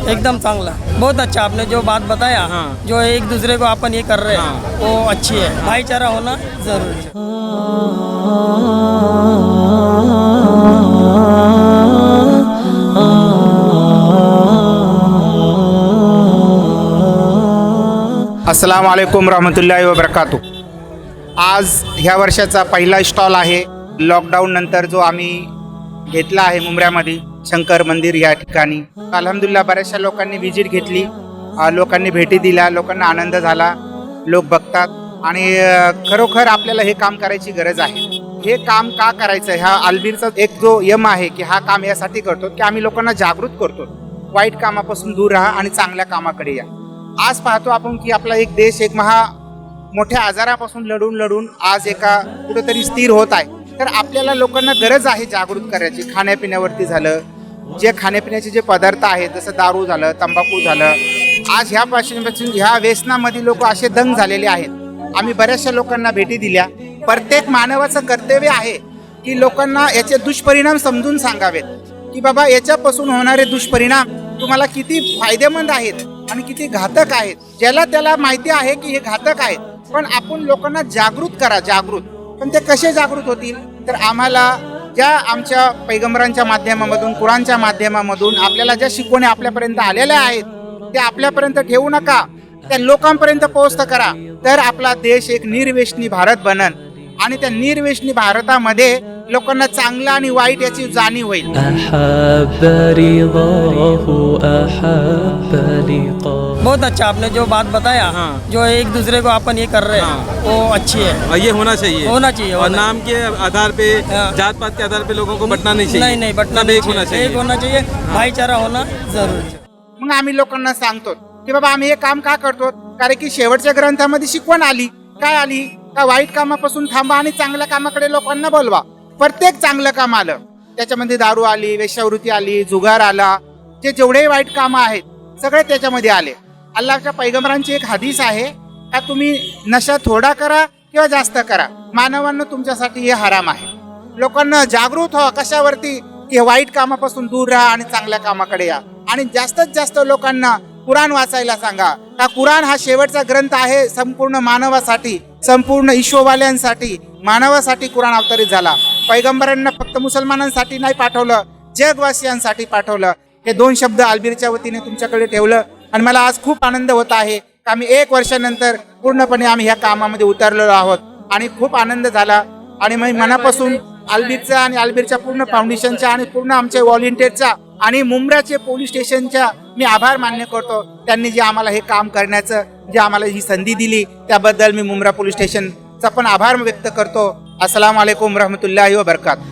एकदम चांगला, बहुत अच्छा आपने जो बात बताया। हाँ। जो एक दूसरे को अपन ये कर रहे हैं वो अच्छी है, भाईचारा होना जरूरी है। अस्सलाम वालेकुम रहमतुल्लाहि व बरकातुह। आज ह्या वर्षाचा पहिला स्टॉल आहे लॉकडाऊन नंतर जो आम्ही घेतला आहे मुंब्र्यामध्ये शंकर मंदिर या ठिकाणी। अल्हम्दुलिल्लाह बऱ्याचशा लोकांनी व्हिजिट घेतली, लोकांनी भेटी दिल्या, लोकांना आनंद झाला, लोक बघतात आणि खरोखर आपल्याला हे काम करायची गरज आहे। हे काम का करायचं, ह्या आलबीरचा एक जो यम आहे की हा काम यासाठी करतो की आम्ही लोकांना जागृत करतो, वाईट कामापासून दूर राहा आणि चांगल्या कामाकडे या। आज पाहतो आपण की आपला एक देश एक मोठ्या आजारापासून लढून आज एका कुठेतरी स्थिर होत आहे। तर आपल्याला लोकांना गरज आहे जागृत करायची। खाण्यापिण्यावरती झालं, जे खाण्यापिण्याचे जे पदार्थ आहेत जसं दारू झालं, तंबाखू झालं, आज ह्यापासून ह्या व्यसनामध्ये लोक असे दंग झालेले आहेत। आम्ही बऱ्याचशा लोकांना भेटी दिल्या। प्रत्येक मानवाचं कर्तव्य आहे की लोकांना याचे दुष्परिणाम समजून सांगावेत की बाबा याच्यापासून होणारे दुष्परिणाम तुम्हाला किती फायदेमंद आहेत आणि किती घातक आहेत। ज्याला त्याला माहिती आहे की हे घातक आहेत, पण आपण लोकांना जागृत करा, जागृत। पण ते कसे जागृत होतील, तर आम्हाला ज्या आमच्या पैगंबरांच्या माध्यमामधून, कुराणच्या माध्यमामधून आपल्याला ज्या शिकवण्या आपल्यापर्यंत आलेल्या आहेत त्या आपल्यापर्यंत ठेवू नका, त्या लोकांपर्यंत पोहोच करा। तर आपला देश एक निर्व्यसनी भारत बनन आणि त्या निर्व्यसनी भारतामध्ये लोकांना चांगलं आणि वाईट याची जाणीव होईल। बहुत अच्छा आपने जो बात बताया। हाँ। जो एक दूसरे को अपन ये कर रहे हैं वो अच्छी है, और ये होना चाहिए और होना नाम के आधार पे, हाँ। जात पात के आधार पे लोगों को बंटना नहीं चाहिए। नहीं बटना सब एक होना चाहिए। एक होना चाहिए, भाईचारा होना जरूरी है। मग आम्ही लोकांना सांगतो की बाबा आम्ही हे काम का करतो, कारण की शेवटच्या ग्रंथामध्ये शिकवण आली, काय आली का वाईट कामापासून थांबा आणि चांगल्या कामाकडे लोकांना बोलवा। प्रत्येक चांगलं काम आलं, त्याच्यामध्ये दारू आली, वेश्यावृत्ती आली, जुगार आला, जे जेवढे वाईट कामं आहेत सगळे त्याच्यामध्ये आले। अल्लाहच्या पैगंबरांची एक हदीस आहे का तुम्ही नशा थोडा करा किंवा जास्त करा, मानवांना तुमच्यासाठी हे हराम आहे। लोकांना जागृत व्हा कशावरती की वाईट कामापासून दूर राहा आणि चांगल्या कामाकडे या। आणि जास्तीत जास्त लोकांना कुराण वाचायला सांगा, का कुराण हा शेवटचा ग्रंथ आहे संपूर्ण मानवासाठी, संपूर्ण ईश्वरवाल्यांसाठी, मानवासाठी कुराण अवतरित झाला। पैगंबरांना फक्त मुसलमानांसाठी नाही पाठवलं, जगवासियांसाठी पाठवलं। हे दोन शब्द आलबीरच्या वतीने तुमच्याकडे ठेवलं आणि मला आज खूप आनंद होत आहे की आम्ही 1 वर्षानंतर पूर्णपणे आम्ही ह्या कामामध्ये उतरलेलो आहोत आणि खूप आनंद झाला। आणि मी मनापासून आलबीरचा आणि आलबीरच्या पूर्ण फाउंडेशनच्या आणि पूर्ण आमच्या व्हॉलेंटियरचा आणि मुंब्राचे पोलीस स्टेशनच्या मी आभार मान्य करतो। त्यांनी जे आम्हाला हे काम करण्याचं जे आम्हाला ही संधी दिली त्याबद्दल मी मुंब्रा पोलीस स्टेशनचा पण आभार व्यक्त करतो। अस्सलाम वालेकुम रहमतुल्लाहि व बरकातुह।